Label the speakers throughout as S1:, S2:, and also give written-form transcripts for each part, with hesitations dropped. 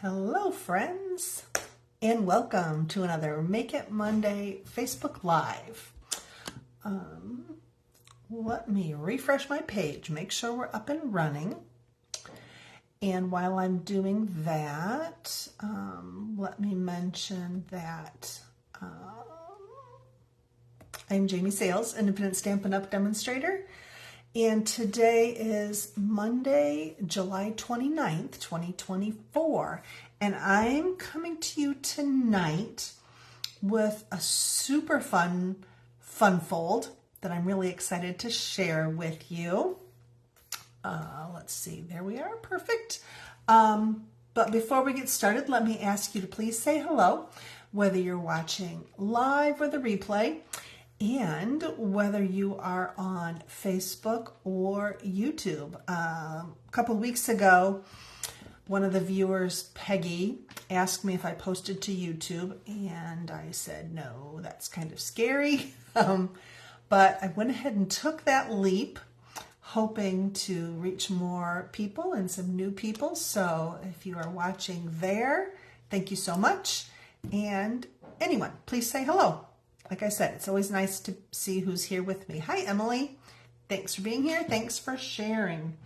S1: Hello friends, and welcome to another Make It Monday Facebook Live. Let me refresh my page, make sure we're up and running. And while I'm doing that, let me mention that I'm Jamie Sales, Independent Stampin' Up! Demonstrator. And today is Monday, July 29th, 2024. And I'm coming to you tonight with a super fun fold that I'm really excited to share with you. Let's see, there we are, perfect. But before we get started, let me ask you to please say hello, whether you're watching live or the replay, and whether you are on Facebook or YouTube. A couple of weeks ago, one of the viewers, Peggy, asked me if I posted to YouTube, and I said, no, that's kind of scary. But I went ahead and took that leap, hoping to reach more people and some new people. So if you are watching there, thank you so much. And anyone, please say hello. Like I said, it's always nice to see who's here with me. Hi, Emily. Thanks for being here. Thanks for sharing.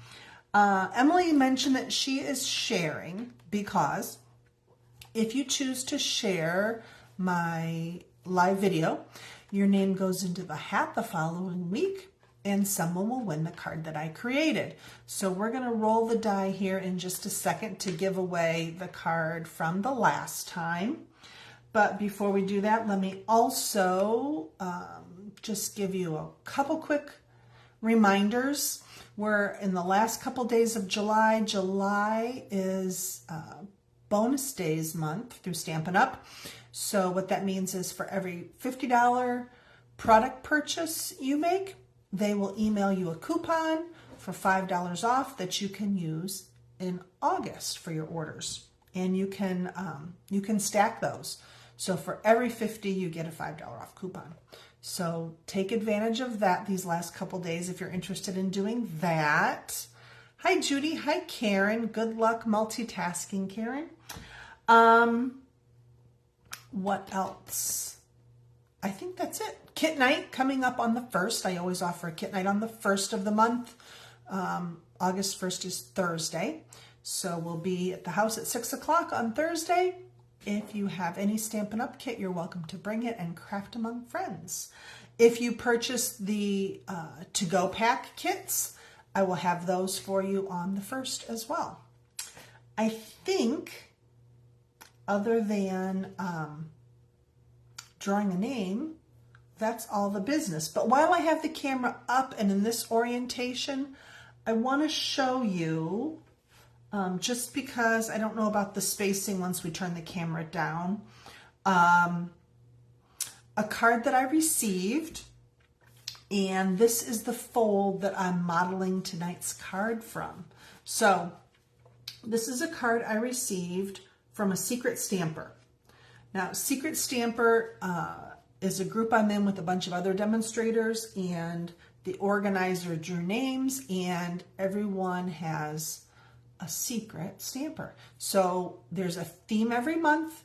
S1: Emily mentioned that she is sharing because if you choose to share my live video, your name goes into the hat the following week and someone will win the card that I created. So we're going to roll the die here in just a second to give away the card from the last time. But before we do that, let me also just give you a couple quick reminders. We're in the last couple days of July. July is bonus days month through Stampin' Up! So what that means is for every $50 product purchase you make, they will email you a coupon for $5 off that you can use in August for your orders. And you can stack those. So for every 50, you get a $5 off coupon. So take advantage of that these last couple days if you're interested in doing that. Hi, Judy. Hi, Karen. Good luck multitasking, Karen. What else? I think that's it. Kit night coming up on the 1st. I always offer a kit night on the 1st of the month. August 1st is Thursday. So we'll be at the house at 6 o'clock on Thursday. If you have any Stampin' Up! Kit, you're welcome to bring it and craft among friends. If you purchase the to-go pack kits, I will have those for you on the 1st as well. I think, other than drawing a name, that's all the business. But while I have the camera up and in this orientation, I want to show you, just because I don't know about the spacing once we turn the camera down, a card that I received, and this is the fold that I'm modeling tonight's card from. So this is a card I received from a Secret Stamper. Now, Secret Stamper is a group I'm in with a bunch of other demonstrators, and the organizer drew names, and everyone has a secret stamper. So there's a theme every month,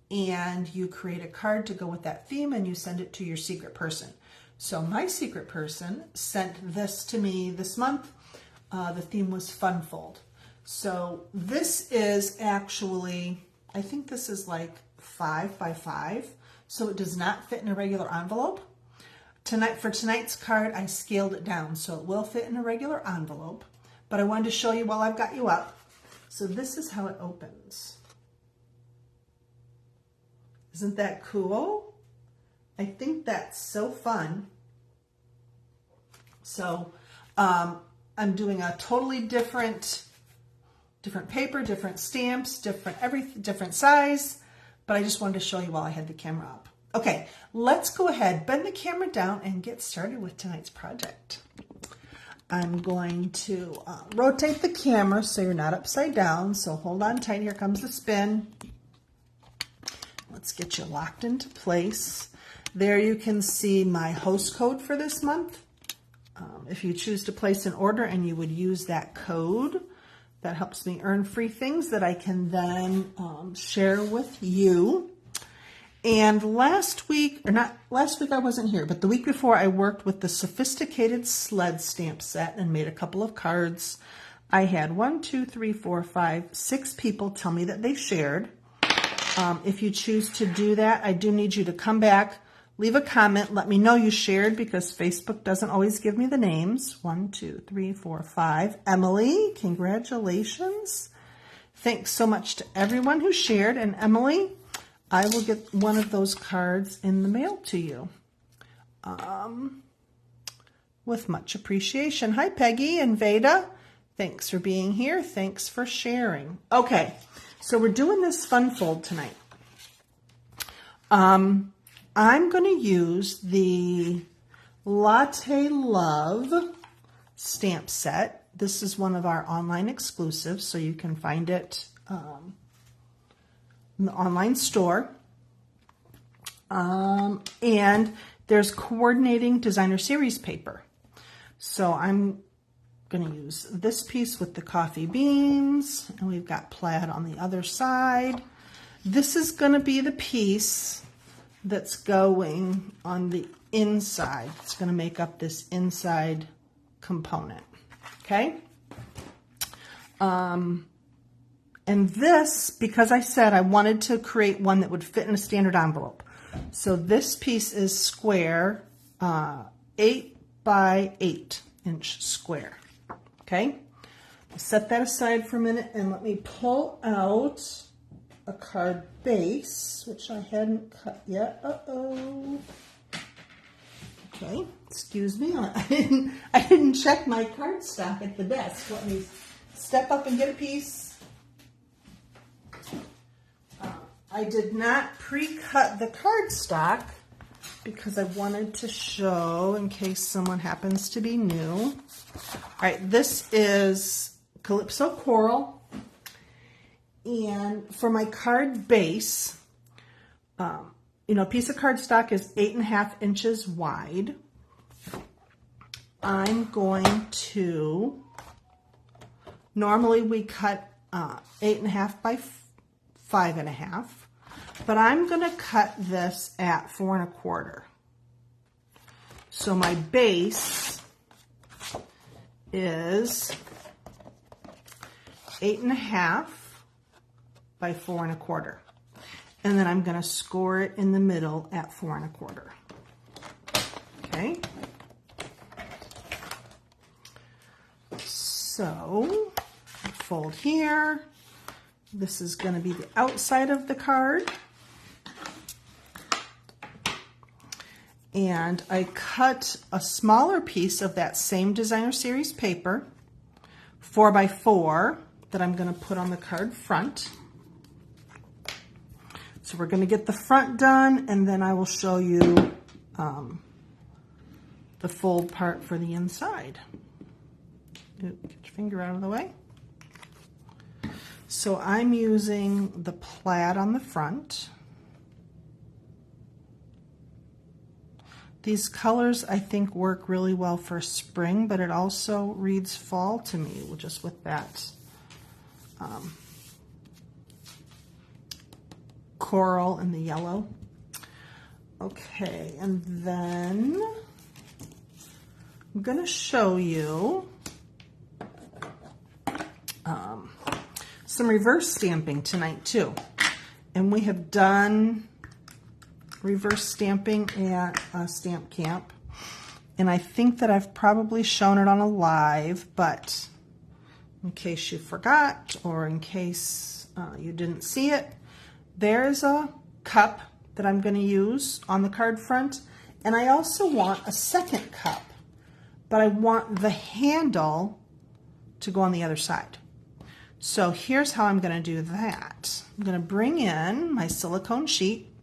S1: and you create a card to go with that theme, and you send it to your secret person. So my secret person sent this to me this month. The theme was Fun Fold. So this is actually, I think this is like 5 by 5, so it does not fit in a regular envelope. For tonight's card, I scaled it down, so it will fit in a regular envelope. But I wanted to show you while I've got you up. So this is how it opens. Isn't that cool? I think that's so fun. So I'm doing a totally different paper, different stamps, different size. But I just wanted to show you while I had the camera up. Okay, let's go ahead, bend the camera down, and get started with tonight's project. I'm going to rotate the camera so you're not upside down. So hold on tight. Here comes the spin. Let's get you locked into place. There you can see my host code for this month. If you choose to place an order and you would use that code, That helps me earn free things that I can then share with you. And last week, or not last week I wasn't here, but the week before I worked with the Sophisticated Sled stamp set and made a couple of cards. I had 6 people tell me that they shared. If you choose to do that, I do need you to come back, leave a comment, let me know you shared because Facebook doesn't always give me the names. 5. Emily, congratulations. Thanks so much to everyone who shared. And Emily, I will get one of those cards in the mail to you with much appreciation. Hi, Peggy and Veda. Thanks for being here. Thanks for sharing. Okay, so we're doing this fun fold tonight. I'm going to use the Latte Love stamp set. This is one of our online exclusives, so you can find it in the online store. And there's coordinating designer series paper. So I'm going to use this piece with the coffee beans, and we've got plaid on the other side. This is going to be the piece that's going on the inside. It's going to make up this inside component. Okay? And this, because I said I wanted to create one that would fit in a standard envelope. So this piece is square, 8 by 8 inch square. Okay? I'll set that aside for a minute and let me pull out a card base, which I hadn't cut yet. Uh-oh. Okay, excuse me. I didn't check my cardstock at the desk. Let me step up and get a piece. I did not pre-cut the cardstock because I wanted to show in case someone happens to be new. All right, this is Calypso Coral. And for my card base, a piece of cardstock is 8.5 inches wide. I'm going to, normally we cut 8.5 by 5.5, but I'm going to cut this at 4 1/4. So my base is 8.5 by 4 1/4. And then I'm going to score it in the middle at 4 1/4. Okay. So fold here. This is going to be the outside of the card. And I cut a smaller piece of that same designer series paper, 4 by 4, that I'm going to put on the card front. So we're going to get the front done, and then I will show you the fold part for the inside. Get your finger out of the way. So I'm using the plaid on the front. These colors I think work really well for spring, but it also reads fall to me, just with that coral and the yellow. Okay, and then I'm going to show you some reverse stamping tonight too. And we have done reverse stamping at Stamp Camp. And I think that I've probably shown it on a live, but in case you forgot or in case you didn't see it, there's a cup that I'm going to use on the card front. And I also want a second cup, but I want the handle to go on the other side. So here's how I'm going to do that. I'm going to bring in my silicone sheet,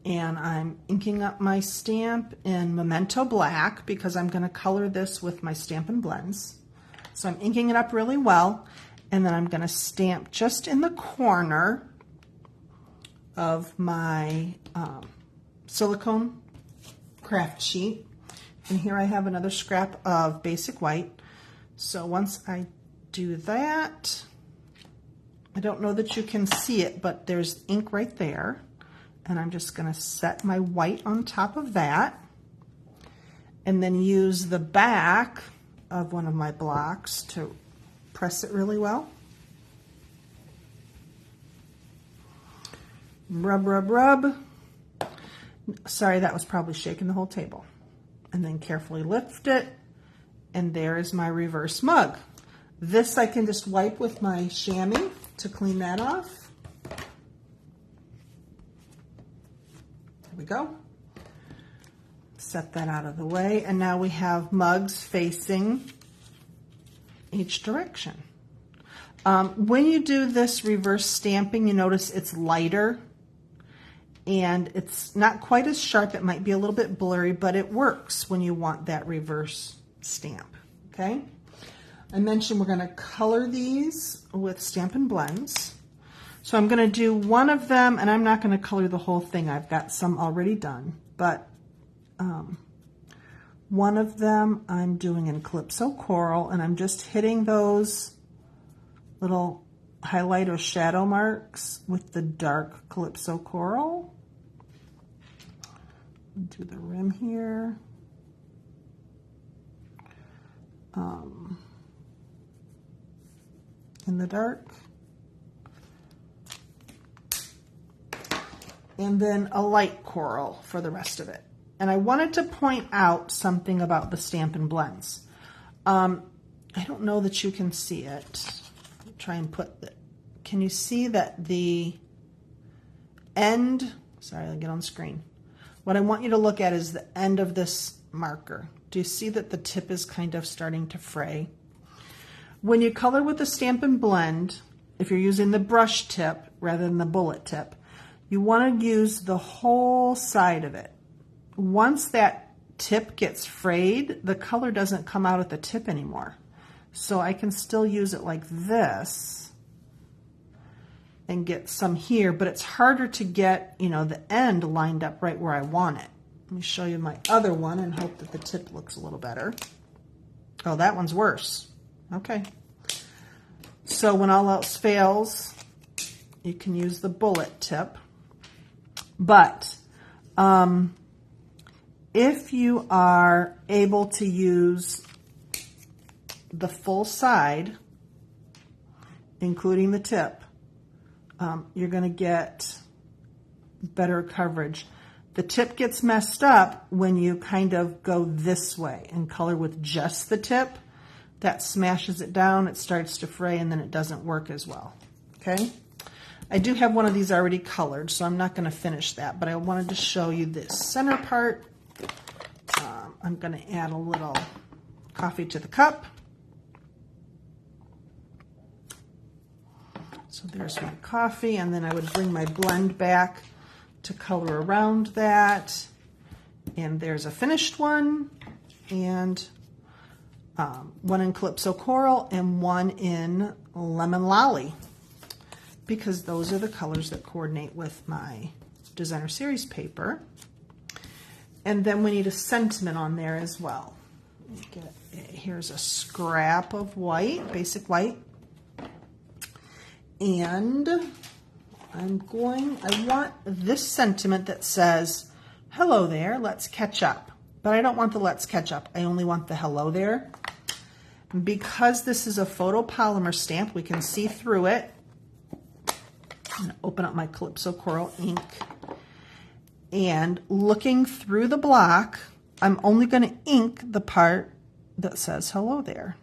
S1: and I'm inking up my stamp in Memento Black because I'm going to color this with my Stampin' Blends. So I'm inking it up really well, and then I'm going to stamp just in the corner of my silicone craft sheet. And here I have another scrap of basic white. So once I do that. I don't know that you can see it, but there's ink right there. And I'm just going to set my white on top of that. And then use the back of one of my blocks to press it really well. Rub, rub, rub. Sorry, that was probably shaking the whole table. And then carefully lift it. And there is my reverse mug. This I can just wipe with my chamois to clean that off. There we go. Set that out of the way. And now we have mugs facing each direction. When you do this reverse stamping, you notice it's lighter and it's not quite as sharp. It might be a little bit blurry, but it works when you want that reverse stamp. Okay. I mentioned we're going to color these with Stampin' Blends. So I'm going to do one of them, and I'm not going to color the whole thing. I've got some already done, but one of them I'm doing in Calypso Coral, and I'm just hitting those little highlight or shadow marks with the dark Calypso Coral. Do the rim here. In the dark. And then a light coral for the rest of it. And I wanted to point out something about the Stampin' Blends. I don't know that you can see it. I'll try and put the, can you see that the end, sorry, I'll get on screen. What I want you to look at is the end of this marker. Do you see that the tip is kind of starting to fray? When you color with the Stampin' Blend, if you're using the brush tip rather than the bullet tip, you want to use the whole side of it. Once that tip gets frayed, the color doesn't come out at the tip anymore. So I can still use it like this and get some here, but it's harder to get, you know, the end lined up right where I want it. Let me show you my other one and hope that the tip looks a little better. Oh, that one's worse. Okay. So when all else fails, you can use the bullet tip. But if you are able to use the full side, including the tip, you're going to get better coverage. The tip gets messed up when you kind of go this way and color with just the tip. That smashes it down, it starts to fray, and then it doesn't work as well. Okay? I do have one of these already colored, so I'm not going to finish that, but I wanted to show you this center part. I'm going to add a little coffee to the cup. So there's my coffee, and then I would bring my blend back to color around that. And there's a finished one, and one in Calypso Coral and one in Lemon Lolly, because those are the colors that coordinate with my Designer Series paper. And then we need a sentiment on there as well. Here's a scrap of white, basic white. And I want this sentiment that says, hello there, let's catch up. But I don't want the let's catch up. I only want the hello there. Because this is a photopolymer stamp, we can see through it. I'm going to open up my Calypso Coral ink. And looking through the block, I'm only going to ink the part that says hello there.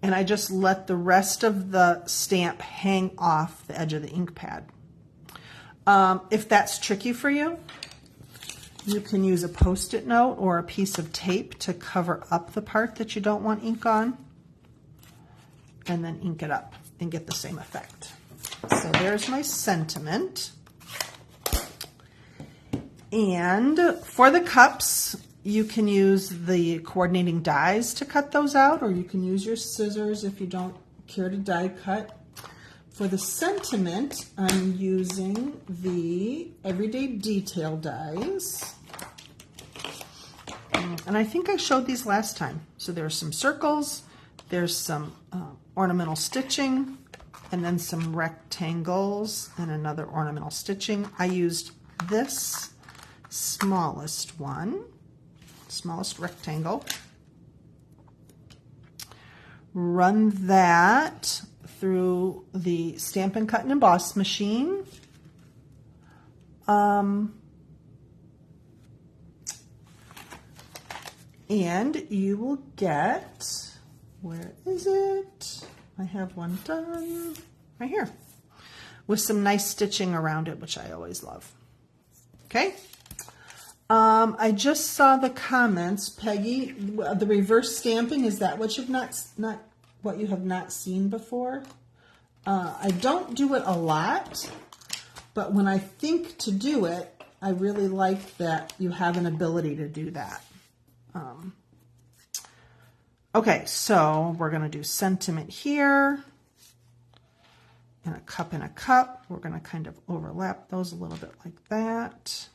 S1: And I just let the rest of the stamp hang off the edge of the ink pad. If that's tricky for you, you can use a Post-it note or a piece of tape to cover up the part that you don't want ink on, and then ink it up and get the same effect. So there's my sentiment. And for the cups, you can use the coordinating dies to cut those out, or you can use your scissors if you don't care to die cut. For the sentiment, I'm using the Everyday Detail dies. And I think I showed these last time. So there's some circles, there's some ornamental stitching, and then some rectangles and another ornamental stitching. I used this smallest one, smallest rectangle. Run that through the Stampin' Cut and Emboss machine. And you will get, where is it? I have one done right here with some nice stitching around it, which I always love. Okay. I just saw the comments, Peggy, the reverse stamping. Is that what you've not what you have not seen before? I don't do it a lot, but when I think to do it, I really like that you have an ability to do that. Okay, so we're going to do sentiment here, and a cup and a cup. We're going to kind of overlap those a little bit like that.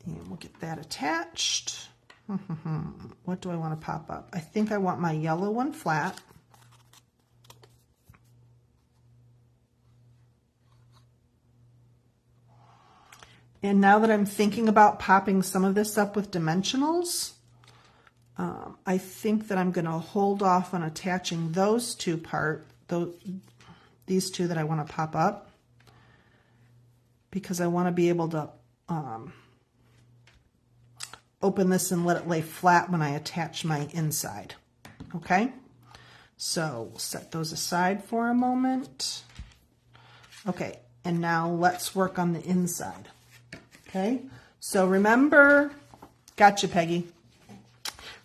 S1: And we'll get that attached. What do I want to pop up? I think I want my yellow one flat. And now that I'm thinking about popping some of this up with dimensionals, I think that I'm going to hold off on attaching those two these two that I want to pop up, because I want to be able to open this and let it lay flat when I attach my inside. Okay, so we'll set those aside for a moment. Okay, and now let's work on the inside. Okay, so remember, gotcha, Peggy.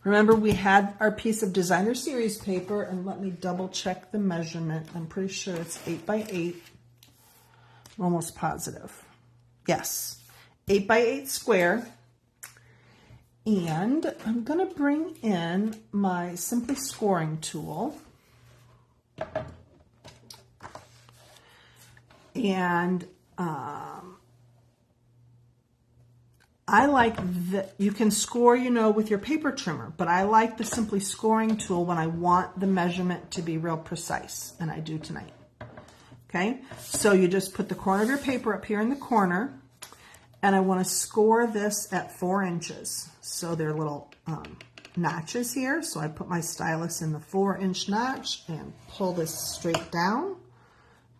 S1: Remember, we had our piece of designer series paper, and let me double check the measurement. I'm pretty sure it's 8 by 8. I'm almost positive. Yes, 8 by 8 square. And I'm going to bring in my Simply Scoring tool. And I like that you can score, with your paper trimmer, but I like the Simply Scoring tool when I want the measurement to be real precise, and I do tonight. Okay, so you just put the corner of your paper up here in the corner, and I want to score this at 4 inches. So there are little notches here, so I put my stylus in the 4-inch notch and pull this straight down.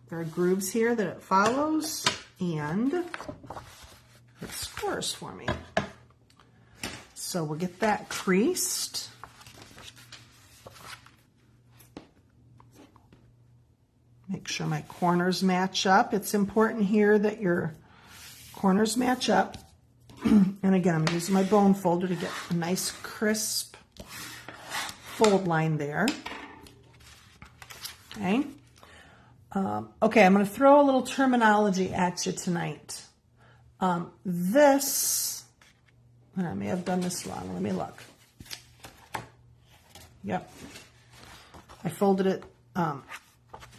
S1: There are grooves here that it follows, and it scores for me. So we'll get that creased. Make sure my corners match up. It's important here that your corners match up. And again, I'm using my bone folder to get a nice crisp fold line there. Okay. Okay, I'm going to throw a little terminology at you tonight. This, and I may have done this wrong. Let me look. Yep. I folded it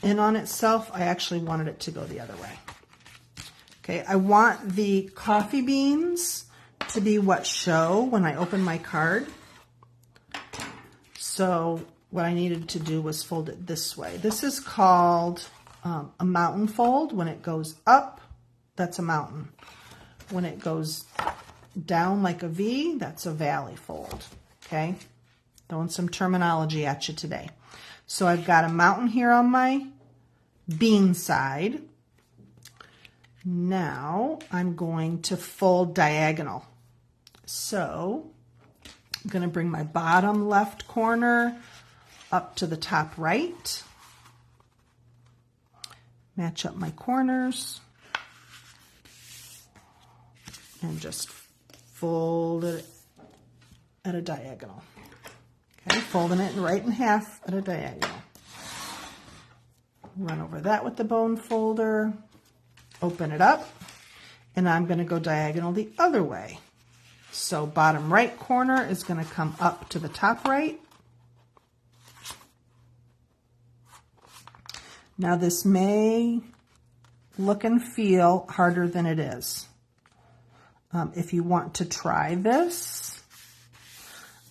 S1: in on itself. I actually wanted it to go the other way. Okay, I want the coffee beans to be what show when I open my card. So what I needed to do was fold it this way. This is called a mountain fold. When it goes up, that's a mountain. When it goes down like a V, that's a valley fold. Okay, throwing some terminology at you today. So I've got a mountain here on my bean side. Now I'm going to fold diagonal. So I'm going to bring my bottom left corner up to the top right. Match up my corners. And just fold it at a diagonal. Okay, folding it right in half at a diagonal. Run over that with the bone folder. Open it up, and I'm going to go diagonal the other way. So bottom right corner is going to come up to the top right. Now this may look and feel harder than it is. If you want to try this,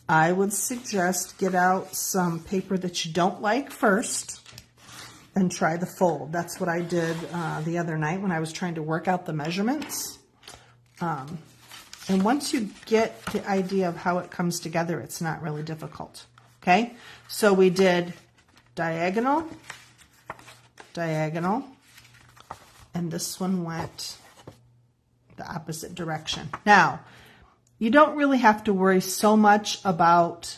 S1: I would suggest get out some paper that you don't like first and try the fold. That's what I did the other night when I was trying to work out the measurements. And once you get the idea of how it comes together, it's not really difficult. Okay, so we did diagonal, diagonal, and this one went the opposite direction. Now, you don't really have to worry so much about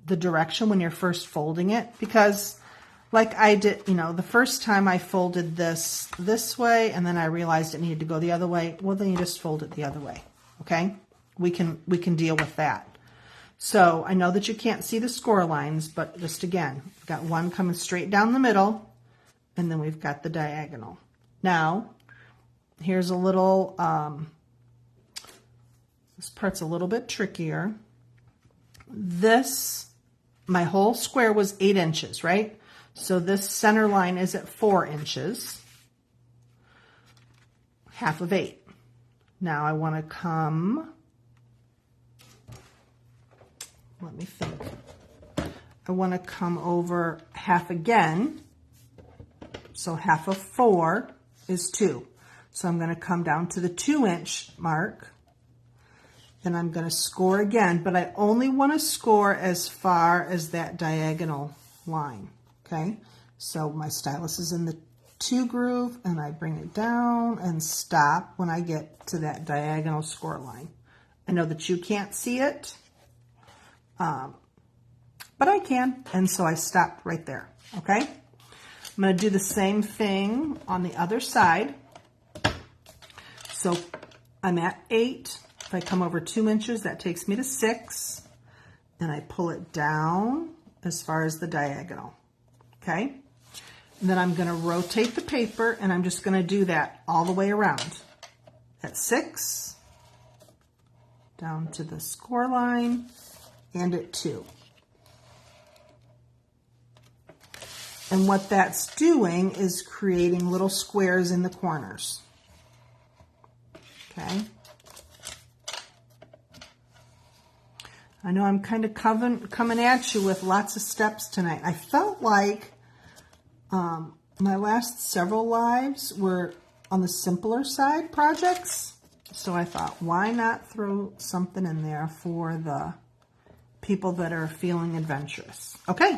S1: the direction when you're first folding it, because like I did, you know, the first time I folded this way and then I realized it needed to go the other way. Well, then you just fold it the other way. Okay, we can deal with that. So I know that you can't see the score lines, but just again, we've got one coming straight down the middle, and then we've got the diagonal. Now, here's a little, this part's a little bit trickier. This, my whole square was 8 inches, right? So this center line is at 4 inches, half of 8. Now I want to come, let me think. I want to come over half again. So half of 4 is 2. So I'm going to come down to the 2-inch mark. Then I'm going to score again, but I only want to score as far as that diagonal line. Okay, so my stylus is in the 2 groove, and I bring it down and stop when I get to that diagonal score line. I know that you can't see it, but I can, and so I stopped right there. Okay, I'm going to do the same thing on the other side. So I'm at 8. If I come over 2 inches, that takes me to 6, and I pull it down as far as the diagonal. Okay, and then I'm going to rotate the paper, and I'm just going to do that all the way around. At 6, down to the score line, and at 2. And what that's doing is creating little squares in the corners. Okay. I know I'm kind of coming at you with lots of steps tonight. I felt like my last several lives were on the simpler side projects. So I thought, why not throw something in there for the people that are feeling adventurous? Okay,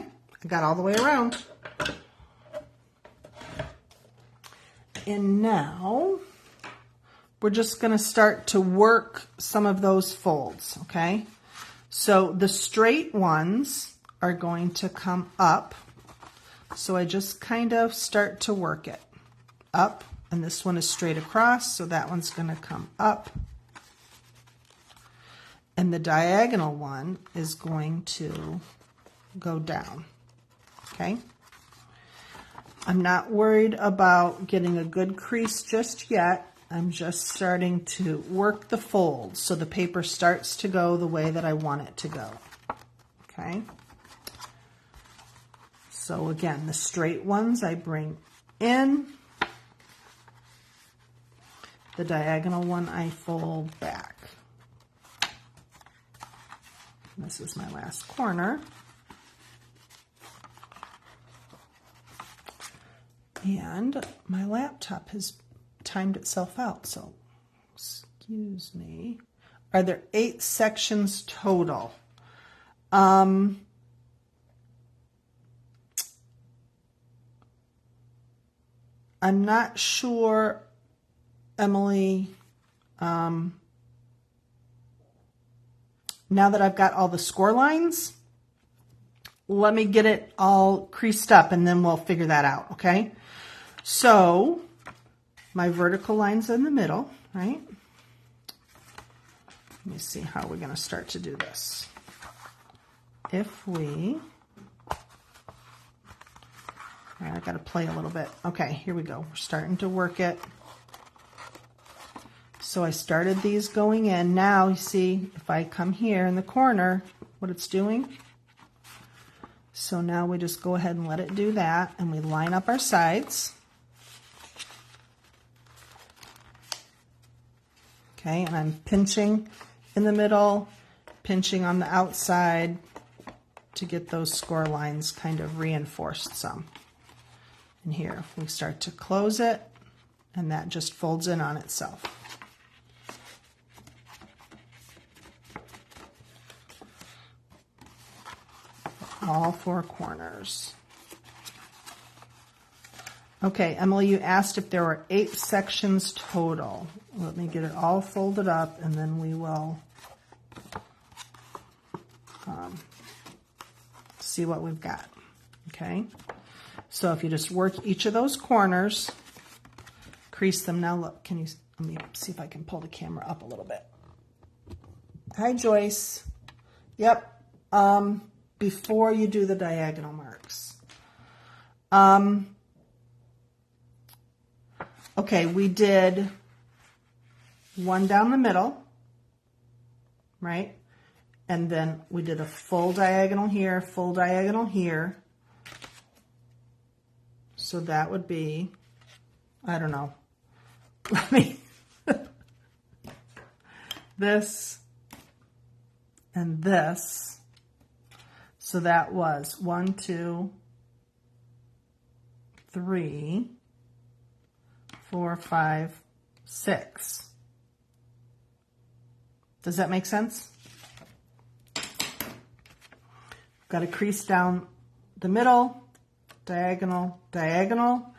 S1: I got all the way around. And now we're just going to start to work some of those folds, okay? So the straight ones are going to come up. So I just kind of start to work it up, and this one is straight across, so that one's going to come up. And the diagonal one is going to go down, okay? I'm not worried about getting a good crease just yet. I'm just starting to work the folds so the paper starts to go the way that I want it to go. Okay. So again, the straight ones I bring in. The diagonal one I fold back. This is my last corner. And my laptop has timed itself out, so excuse me. Are there 8 sections total? I'm not sure, Emily. Now that I've got all the score lines, let me get it all creased up and then we'll figure that out, okay? So my vertical line's in the middle, right? Let me see how we're going to start to do this. If we, all right, I've got to play a little bit. Okay, here we go. We're starting to work it. So I started these going in. Now you see, if I come here in the corner, what it's doing, So now we just go ahead and let it do that, and we line up our sides. Okay, and I'm pinching in the middle, pinching on the outside to get those score lines kind of reinforced some. And here we start to close it, and that just folds in on itself. All four corners. Okay, Emily, you asked if there were 8 sections total. Let me get it all folded up, and then we will see what we've got. Okay, so if you just work each of those corners, crease them. Now look, let me see if I can pull the camera up a little bit. Hi, Joyce. Yep. Before you do the diagonal marks. Okay, we did one down the middle, right? And then we did a full diagonal here, full diagonal here. So that would be, I don't know, let me, this and this. So that was 1, 2, 3, 4, 5, 6. Does that make sense? Got to crease down the middle, diagonal, diagonal,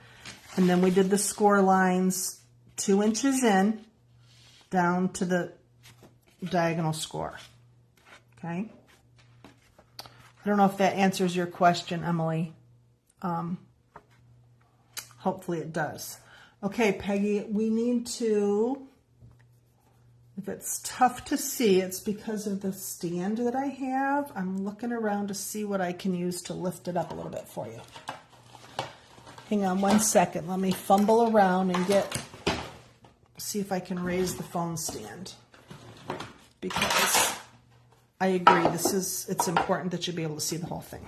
S1: and then we did the score lines 2 inches in down to the diagonal score. Okay. I don't know if that answers your question, Emily. Hopefully it does. Okay, Peggy, we need to, if it's tough to see, it's because of the stand that I have. I'm looking around to see what I can use to lift it up a little bit for you. Hang on one second. Let me fumble around and see if I can raise the phone stand. Because I agree, it's important that you be able to see the whole thing.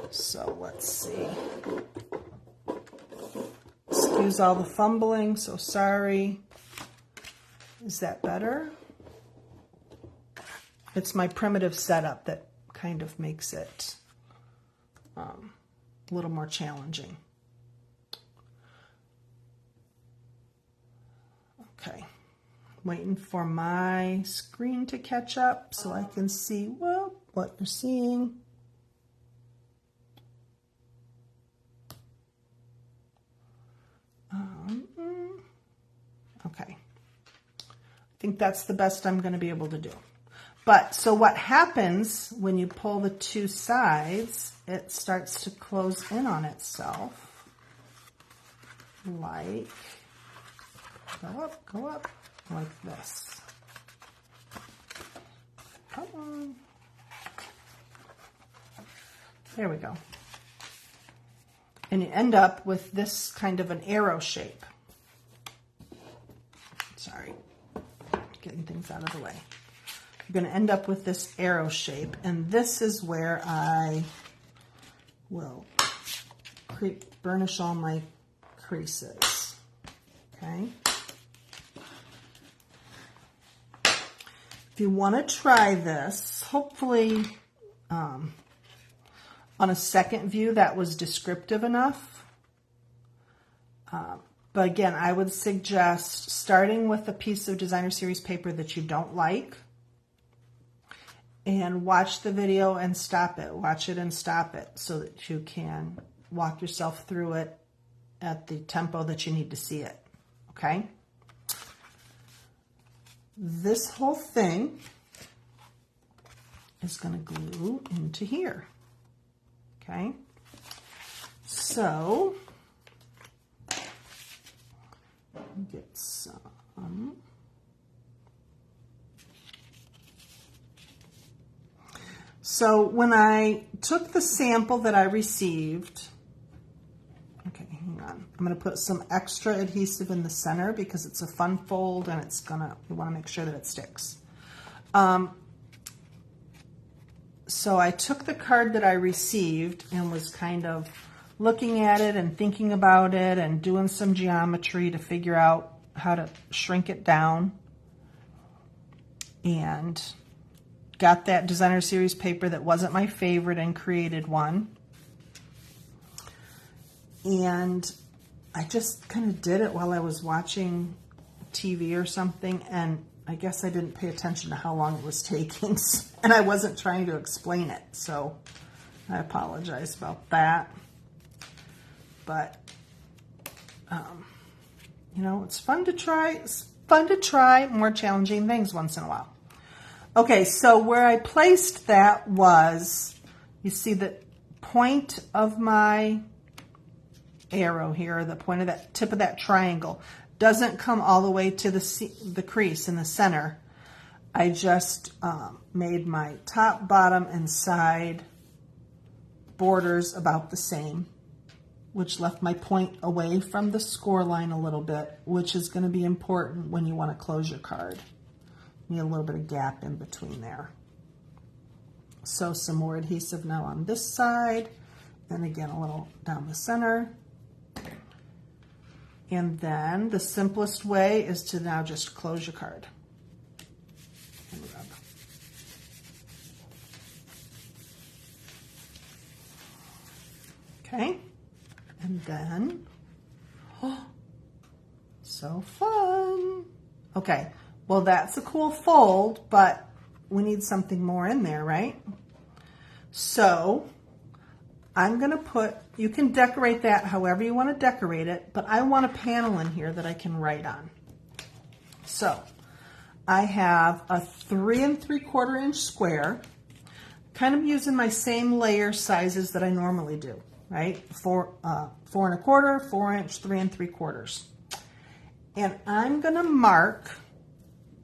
S1: So let's see. Excuse all the fumbling, so sorry. Is that better? It's my primitive setup that kind of makes it a little more challenging. Okay. Waiting for my screen to catch up so I can see, well, what you're seeing. Okay. I think that's the best I'm going to be able to do. But, so what happens when you pull the 2 sides, it starts to close in on itself. Like, go up. Like this. Come on. There we go. And you end up with this kind of an arrow shape. Sorry, getting things out of the way. You're going to end up with this arrow shape, and this is where I will burnish all my creases. Okay. If you want to try this, hopefully on a second view that was descriptive enough. But again, I would suggest starting with a piece of designer series paper that you don't like and watch the video and stop it. Watch it and stop it so that you can walk yourself through it at the tempo that you need to see it. Okay? This whole thing is going to glue into here. Okay, so get some. So when I took the sample that I received, okay, hang on. I'm going to put some extra adhesive in the center because it's a fun fold and we want to make sure that it sticks. So I took the card that I received and was kind of looking at it and thinking about it and doing some geometry to figure out how to shrink it down, and got that designer series paper that wasn't my favorite and created one. And I just kind of did it while I was watching TV or something, and I guess I didn't pay attention to how long it was taking, and I wasn't trying to explain it, so I apologize about that. But you know, it's fun to try. It's fun to try more challenging things once in a while. Okay, so where I placed that was, you see the point of my arrow here, the point of that tip of that triangle doesn't come all the way to the crease in the center. I just made my top, bottom, and side borders about the same, which left my point away from the score line a little bit, which is going to be important when you want to close your card. You need a little bit of gap in between there. So some more adhesive now on this side, and again a little down the center. And then the simplest way is to now just close your card. And rub. Okay. And then, oh, so fun. Okay, well that's a cool fold, but we need something more in there, right? So I'm gonna put, you can decorate that however you want to decorate it, but I want a panel in here that I can write on. So I have a 3 3/4 inch square, kind of using my same layer sizes that I normally do. Right? 4 1/4, 4 inch, 3 3/4. And I'm going to mark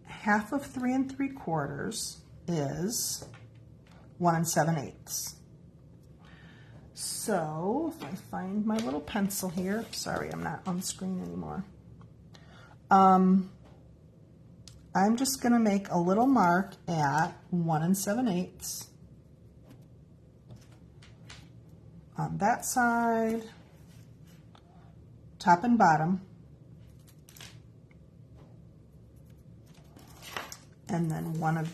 S1: half of 3 3/4 is 1 7/8. So if I find my little pencil here, sorry, I'm not on the screen anymore. I'm just going to make a little mark at 1 7/8. On that side, top and bottom, and then one of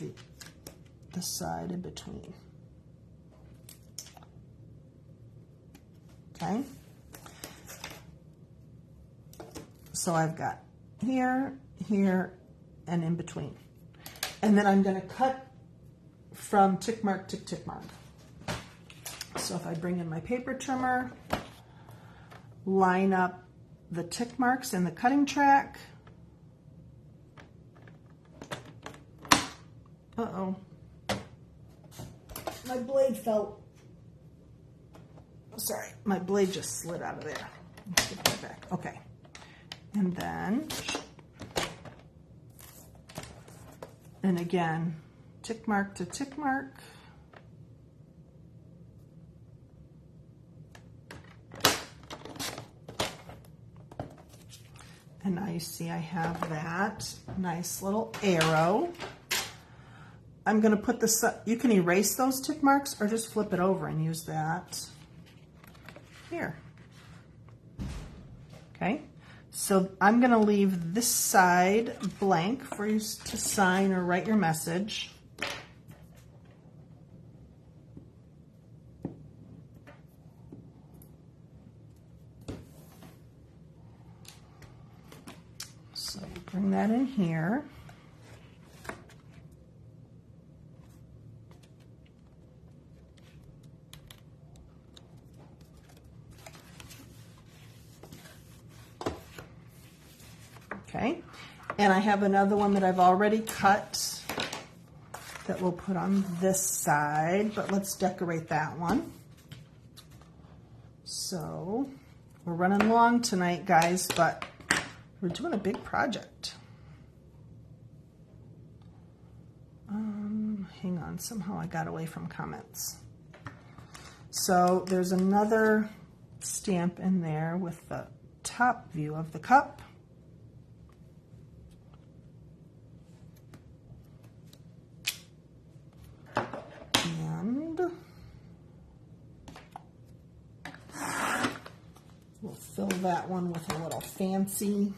S1: the side in between. Okay, so I've got here, here, and in between. And then I'm going to cut from tick mark to tick mark. So if I bring in my paper trimmer, line up the tick marks in the cutting track. Uh-oh. My blade fell. Sorry, my blade just slid out of there. Let's get that back. Okay. And then, and again, tick mark to tick mark. And now you see I have that nice little arrow. I'm going to put this, you can erase those tick marks or just flip it over and use that here. Okay, so I'm going to leave this side blank for you to sign or write your message. So bring that in here. Okay, and I have another one that I've already cut that we'll put on this side, but let's decorate that one. So we're running long tonight, guys, but we're doing a big project. Hang on, somehow I got away from comments. So there's another stamp in there with the top view of the cup. And fill that one with a little fancy.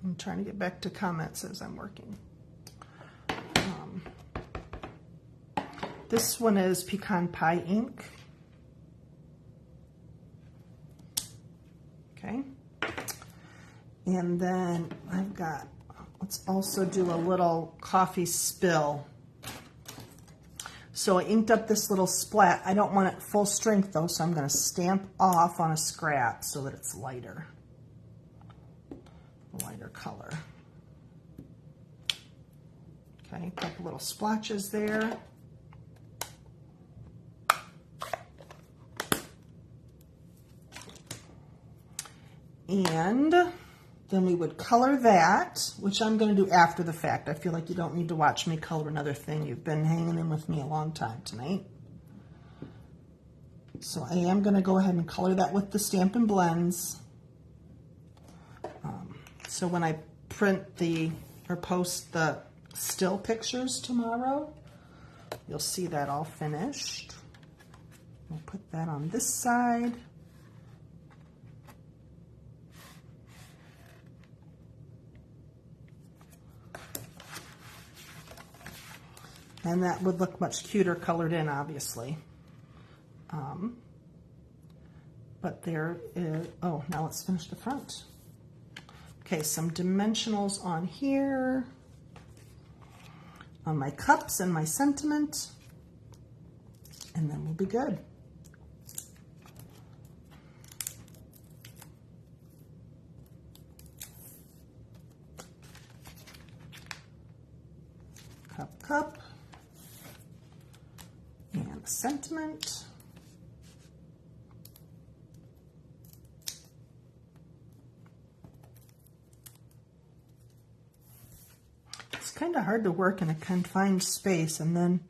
S1: I'm trying to get back to comments as I'm working. This one is Pecan Pie ink. Okay. And then I've got, let's also do a little coffee spill. So I inked up this little splat. I don't want it full strength though, so I'm going to stamp off on a scrap so that it's lighter color. Okay, a couple little splotches there. And then we would color that, which I'm going to do after the fact. I feel like you don't need to watch me color another thing. You've been hanging in with me a long time tonight. So I am going to go ahead and color that with the Stampin' Blends. So when I print or post the still pictures tomorrow, you'll see that all finished. We'll put that on this side. And that would look much cuter colored in, obviously. But there is, oh, now let's finish the front. Okay, some dimensionals on here, on my cups and my sentiment, and then we'll be good. Cup. And sentiment. It's kind of hard to work in a confined space and then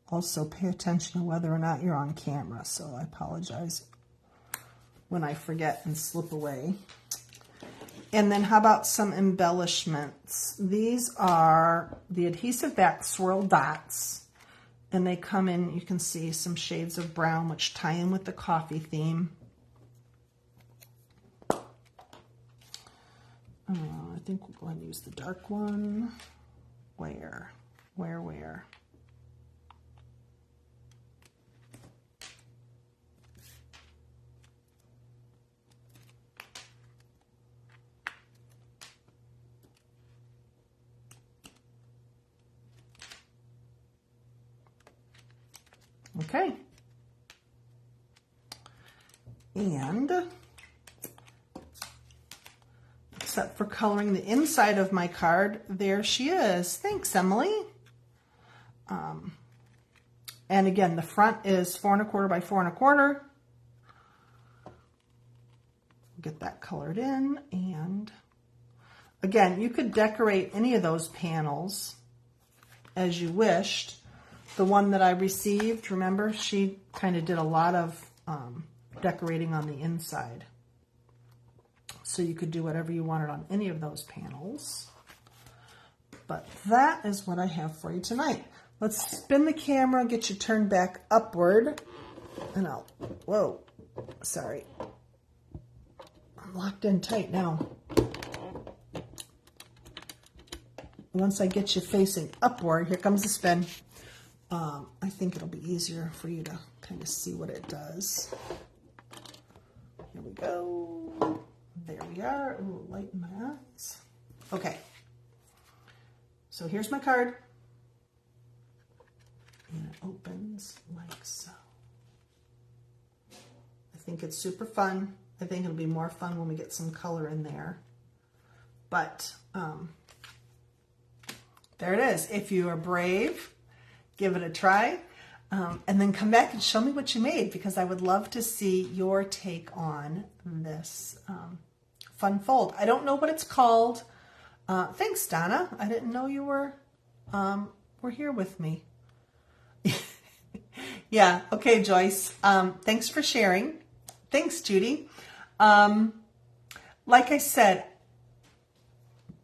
S1: also pay attention to whether or not you're on camera, so I apologize when I forget and slip away. And then how about some embellishments? These are the adhesive back swirl dots. And they come in, you can see some shades of brown, which tie in with the coffee theme. I think we'll go ahead and use the dark one. Where? Okay. And except for coloring the inside of my card, there she is. Thanks, Emily. And again, the front is 4 1/4 by 4 1/4. Get that colored in. And again, you could decorate any of those panels as you wished. The one that I received, remember, she kind of did a lot of decorating on the inside. So you could do whatever you wanted on any of those panels. But that is what I have for you tonight. Let's spin the camera, get you turned back upward. And whoa, sorry. I'm locked in tight now. Once I get you facing upward, here comes the spin. I think it'll be easier for you to kind of see what it does. Here we go. There we are. Ooh, light in my eyes. Okay. So here's my card. And it opens like so. I think it's super fun. I think it'll be more fun when we get some color in there. But there it is. If you are brave, give it a try. And then come back and show me what you made, because I would love to see your take on this fun fold. I don't know what it's called. Thanks, Donna. I didn't know you were here with me. Yeah, okay, Joyce. Thanks for sharing. Thanks, Judy. Like I said,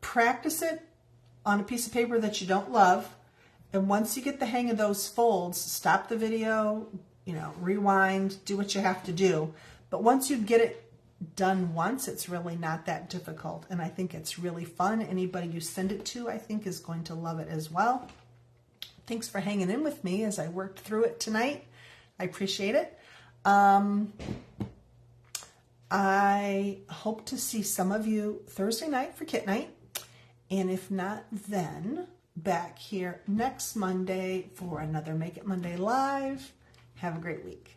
S1: practice it on a piece of paper that you don't love, And once you get the hang of those folds, stop the video, rewind, do what you have to do. But once you get it done once, it's really not that difficult. And I think it's really fun. Anybody you send it to, I think, is going to love it as well. Thanks for hanging in with me as I worked through it tonight. I appreciate it. I hope to see some of you Thursday night for Kit Night. And if not, then back here next Monday for another Make It Monday Live. Have a great week.